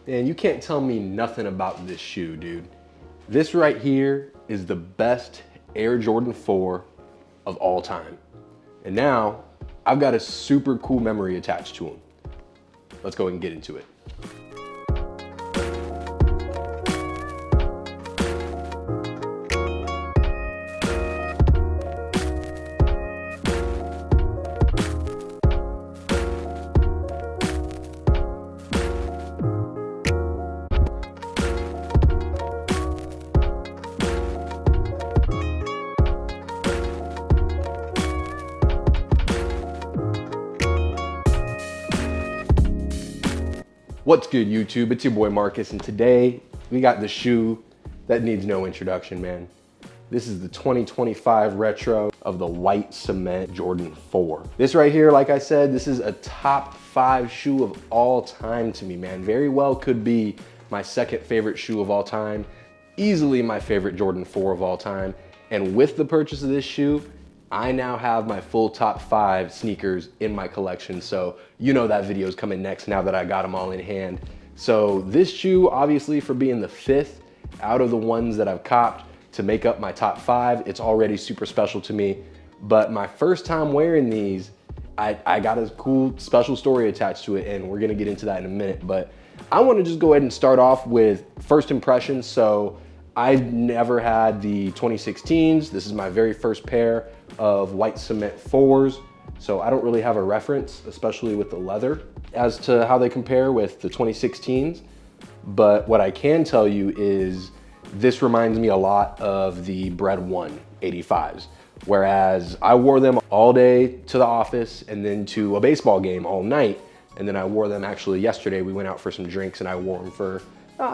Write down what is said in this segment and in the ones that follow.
And you can't tell me nothing about this shoe, dude. This right here is the best Air Jordan 4 of all time. And now I've got a super cool memory attached to them. Let's go ahead and get into it. What's good, YouTube? It's your boy Marcus, and today we got the shoe that needs no introduction, man. This is the 2025 retro of the white cement Jordan 4. This right here, like I said, this is a top 5 shoe of all time to me, man. Very well could be my second favorite shoe of all time, easily my favorite Jordan 4 of all time. And with the purchase of this shoe, I now have my full top 5 sneakers in my collection. So you know that video is coming next now that I got them all in hand. So this shoe, obviously for being the 5th out of the ones that I've copped to make up my top 5, it's already super special to me. But my first time wearing these, I got a cool special story attached to it, and we're gonna get into that in a minute. But I wanna just go ahead and start off with first impressions. So I've never had the 2016s. This is my very first pair of white cement 4s. So I don't really have a reference, especially with the leather, as to how they compare with the 2016s. But what I can tell you is this reminds me a lot of the Bred 1 85s. Whereas I wore them all day to the office and then to a baseball game all night. And then I wore them actually yesterday. We went out for some drinks and I wore them for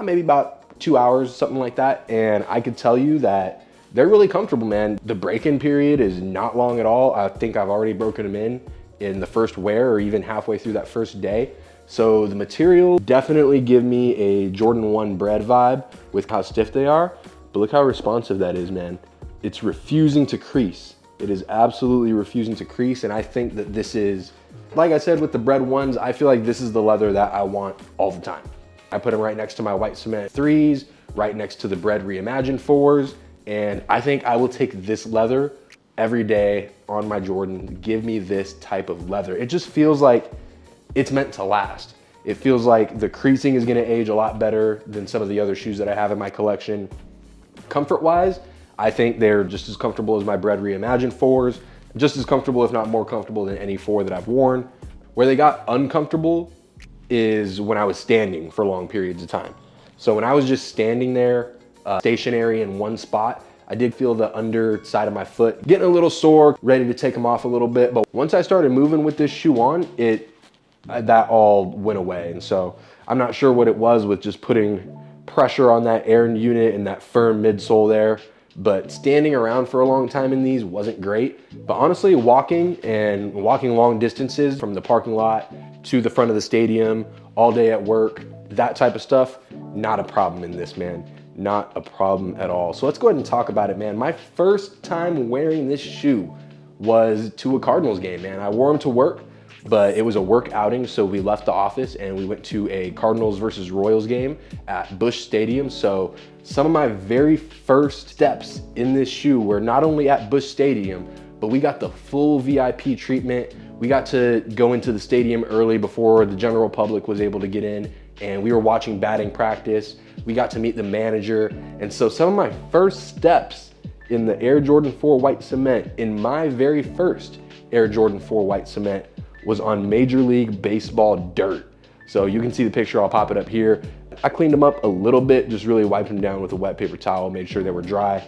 maybe about 2 hours, something like that. And I could tell you that they're really comfortable, man. The break-in period is not long at all. I think I've already broken them in the first wear or even halfway through that first day. So the material definitely give me a Jordan 1 Bred vibe with how stiff they are, but look how responsive that is, man. It's refusing to crease. It is absolutely refusing to crease, and I think that this is, like I said with the Bred 1s, I feel like this is the leather that I want all the time. I put them right next to my white cement 3s, right next to the Bred Reimagined 4s, and I think I will take this leather every day on my Jordan. Give me this type of leather. It just feels like it's meant to last. It feels like the creasing is gonna age a lot better than some of the other shoes that I have in my collection. Comfort-wise, I think they're just as comfortable as my Bred Reimagined 4s, just as comfortable, if not more comfortable than any 4 that I've worn. Where they got uncomfortable is when I was standing for long periods of time. So when I was just standing there, stationary in one spot, I did feel the underside of my foot getting a little sore, ready to take them off a little bit. But once I started moving with this shoe on, that all went away. And so I'm not sure what it was with just putting pressure on that air unit and that firm midsole there. But standing around for a long time in these wasn't great. But honestly, walking long distances from the parking lot to the front of the stadium, all day at work, that type of stuff, not a problem in this, man. Not a problem at all. So let's go ahead and talk about it, man. My first time wearing this shoe was to a Cardinals game, man. I wore them to work, but it was a work outing, so we left the office and we went to a Cardinals versus Royals game at Busch Stadium. So some of my very first steps in this shoe were not only at Busch Stadium, but we got the full VIP treatment. We got to go into the stadium early before the general public was able to get in, and we were watching batting practice. We got to meet the manager. And so some of my first steps in the Air Jordan 4 white cement, in my very first Air Jordan 4 white cement, was on Major League Baseball dirt. So you can see the picture, I'll pop it up here. I cleaned them up a little bit, just really wiped them down with a wet paper towel, made sure they were dry.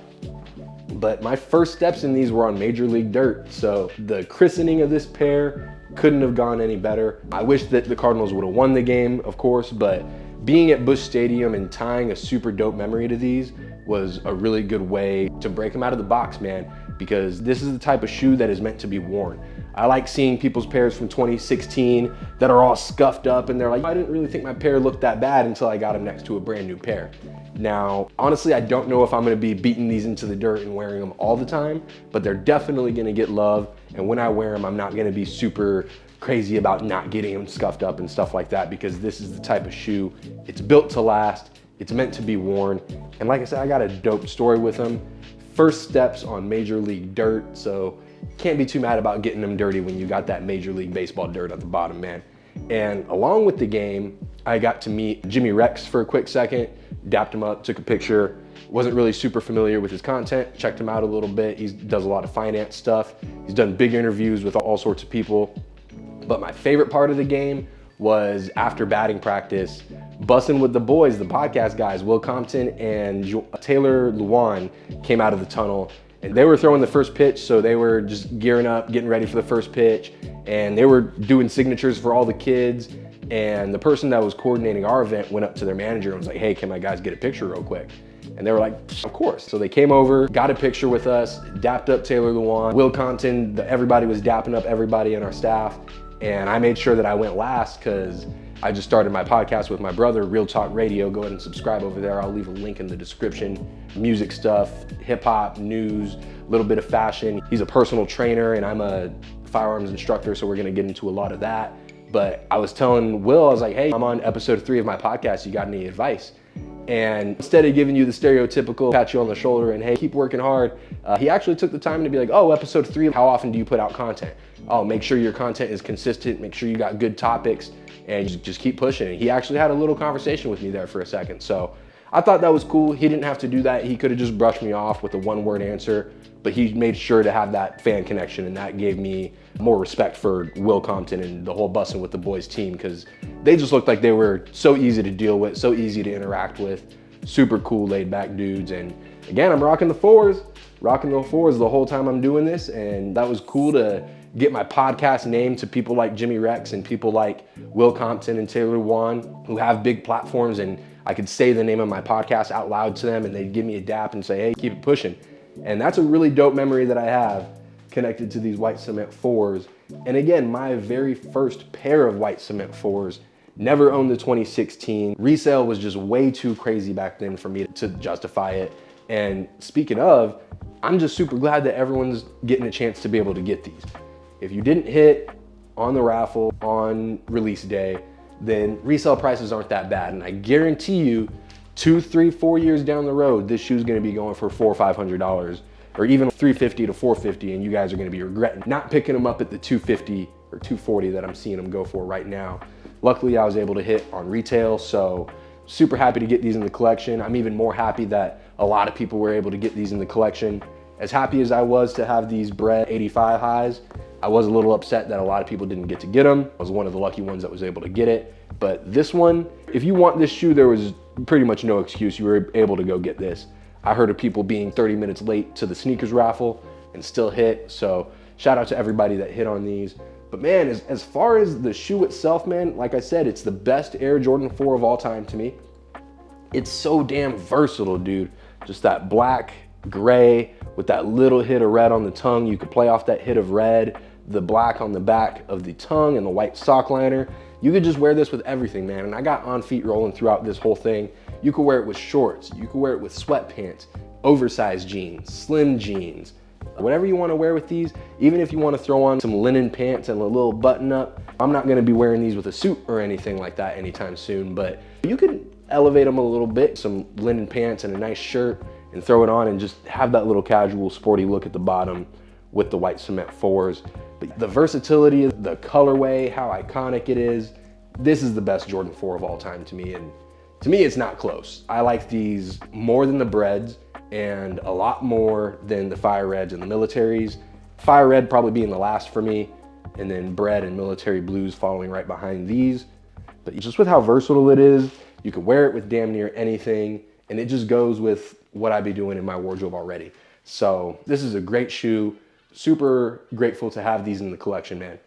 But my first steps in these were on Major League dirt. So the christening of this pair couldn't have gone any better. I wish that the Cardinals would have won the game, of course, but being at Busch Stadium and tying a super dope memory to these was a really good way to break them out of the box, man, because this is the type of shoe that is meant to be worn. I like seeing people's pairs from 2016 that are all scuffed up and they're like, I didn't really think my pair looked that bad until I got them next to a brand new pair. Now, honestly, I don't know if I'm gonna be beating these into the dirt and wearing them all the time, but they're definitely gonna get love. And when I wear them, I'm not gonna be super crazy about not getting them scuffed up and stuff like that, because this is the type of shoe, it's built to last, it's meant to be worn. And like I said, I got a dope story with them. First steps on Major League dirt, so can't be too mad about getting them dirty when you got that Major League Baseball dirt at the bottom, man. And along with the game, I got to meet Jimmy Rex for a quick second, dapped him up, took a picture. Wasn't really super familiar with his content, checked him out a little bit. He does a lot of finance stuff. He's done big interviews with all sorts of people. But my favorite part of the game was after batting practice, bussing with the boys, the podcast guys, Will Compton and Taylor Lewan came out of the tunnel, and they were throwing the first pitch. So they were just gearing up, getting ready for the first pitch. And they were doing signatures for all the kids. And the person that was coordinating our event went up to their manager and was like, hey, can my guys get a picture real quick? And they were like, of course. So they came over, got a picture with us, dapped up Taylor Lewan, Will Compton, everybody was dapping up everybody in our staff. And I made sure that I went last because I just started my podcast with my brother, Real Talk Radio. Go ahead and subscribe over there. I'll leave a link in the description. Music stuff, hip hop, news, a little bit of fashion. He's a personal trainer and I'm a firearms instructor, so we're gonna get into a lot of that. But I was telling Will, I was like, hey, I'm on episode 3 of my podcast. You got any advice? And instead of giving you the stereotypical pat you on the shoulder and hey, keep working hard, he actually took the time to be like, oh, episode 3, how often do you put out content? Oh, make sure your content is consistent, make sure you got good topics, and just keep pushing it. He actually had a little conversation with me there for a second. So I thought that was cool. He didn't have to do that. He could have just brushed me off with a one-word answer, but he made sure to have that fan connection, and that gave me more respect for Will Compton and the whole Bussin' with the Boys team, because they just looked like they were so easy to deal with, so easy to interact with, super cool, laid back dudes. And again, I'm rocking the 4s the whole time I'm doing this, and that was cool to get my podcast name to people like Jimmy Rex and people like Will Compton and Taylor Lewan, who have big platforms, and I could say the name of my podcast out loud to them and they'd give me a dap and say, hey, keep it pushing. And that's a really dope memory that I have connected to these white cement 4s. And again, my very first pair of white cement 4s, never owned the 2016. Resale was just way too crazy back then for me to justify it. And speaking of, I'm just super glad that everyone's getting a chance to be able to get these. If you didn't hit on the raffle on release day, then resale prices aren't that bad. And I guarantee you 2, 3, 4 years down the road, this shoe's gonna be going for $400 or $500 or even $350 to $450, and you guys are gonna be regretting not picking them up at the $250 or $240 that I'm seeing them go for right now. Luckily, I was able to hit on retail, so super happy to get these in the collection. I'm even more happy that a lot of people were able to get these in the collection. As happy as I was to have these Bred 85 highs, I was a little upset that a lot of people didn't get to get them. I was one of the lucky ones that was able to get it. But this one, if you want this shoe, there was pretty much no excuse. You were able to go get this. I heard of people being 30 minutes late to the sneakers raffle and still hit. So shout out to everybody that hit on these. But man, as far as the shoe itself, man, like I said, it's the best Air Jordan 4 of all time to me. It's so damn versatile, dude. Just that black, gray, with that little hit of red on the tongue. You could play off that hit of red, the black on the back of the tongue, and the white sock liner. You could just wear this with everything, man. And I got on feet rolling throughout this whole thing. You could wear it with shorts. You could wear it with sweatpants, oversized jeans, slim jeans, whatever you want to wear with these. Even if you want to throw on some linen pants and a little button up. I'm not going to be wearing these with a suit or anything like that anytime soon, but you could elevate them a little bit, some linen pants and a nice shirt, and throw it on and just have that little casual sporty look at the bottom with the white cement 4s. But the versatility, the colorway, how iconic it is, this is the best Jordan 4 of all time to me. And to me, it's not close. I like these more than the Breds and a lot more than the Fire Reds and the Militaries. Fire Red probably being the last for me, and then Bred and Military Blues following right behind these. But just with how versatile it is, you can wear it with damn near anything, and it just goes with what I'd be doing in my wardrobe already. So this is a great shoe. Super grateful to have these in the collection, man.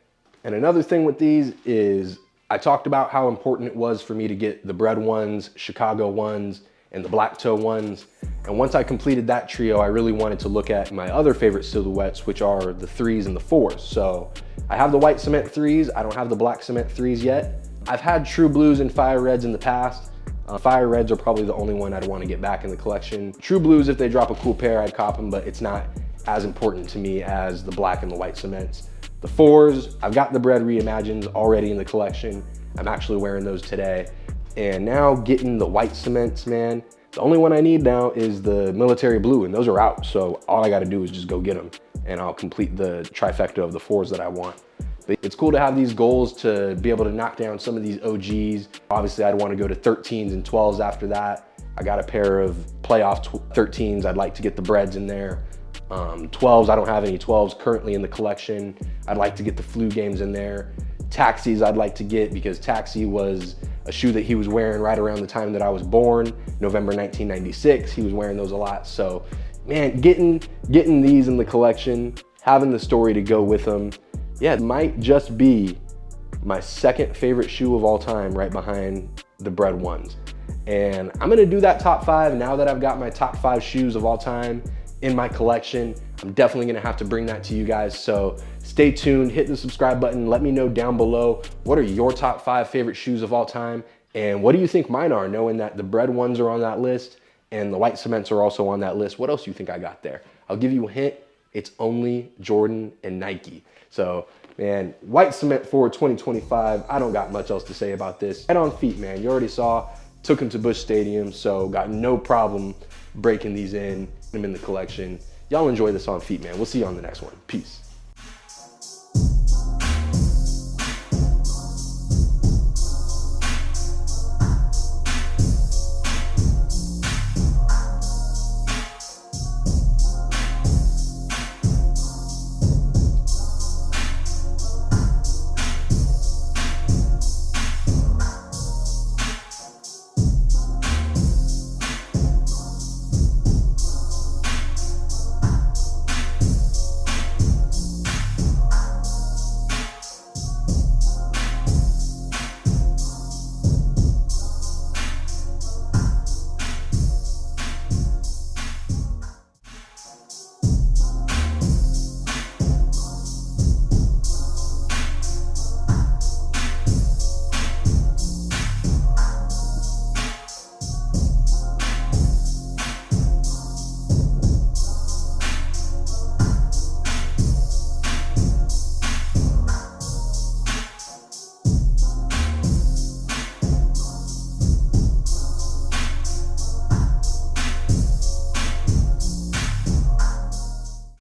And another thing with these is I talked about how important it was for me to get the Bred ones, Chicago ones, and the black toe ones. And once I completed that trio, I really wanted to look at my other favorite silhouettes, which are the 3s and the 4s. So I have the white cement 3s. I don't have the black cement 3s yet. I've had True Blues and Fire Reds in the past. Fire Reds are probably the only one I'd want to get back in the collection. True Blues, if they drop a cool pair, I'd cop them, but it's not as important to me as the black and the white cements. The 4s, I've got the Bread Reimagines already in the collection. I'm actually wearing those today. And now getting the white cements, man. The only one I need now is the military blue, and those are out. So all I gotta do is just go get them, and I'll complete the trifecta of the 4s that I want. But it's cool to have these goals to be able to knock down some of these OGs. Obviously, I'd want to go to 13s and 12s after that. I got a pair of playoff 13s. I'd like to get the Breads in there. 12s, I don't have any 12s currently in the collection. I'd like to get the Flu Games in there. Taxis I'd like to get, because Taxi was a shoe that he was wearing right around the time that I was born, November 1996. He was wearing those a lot. So man, getting these in the collection, having the story to go with them, yeah, it might just be my second favorite shoe of all time, right behind the Bread ones. And I'm gonna do that top 5 now that I've got my top 5 shoes of all time in my collection. I'm definitely gonna have to bring that to you guys. So stay tuned, hit the subscribe button. Let me know down below, what are your top 5 favorite shoes of all time? And what do you think mine are, knowing that the Bread ones are on that list and the white cements are also on that list? What else do you think I got there? I'll give you a hint. It's only Jordan and Nike. So man, white cement for 2025. I don't got much else to say about this. Head on feet, man. You already saw, took him to Busch Stadium, so got no problem breaking these in, them in the collection. Y'all enjoy this on feet, man. We'll see you on the next one. Peace.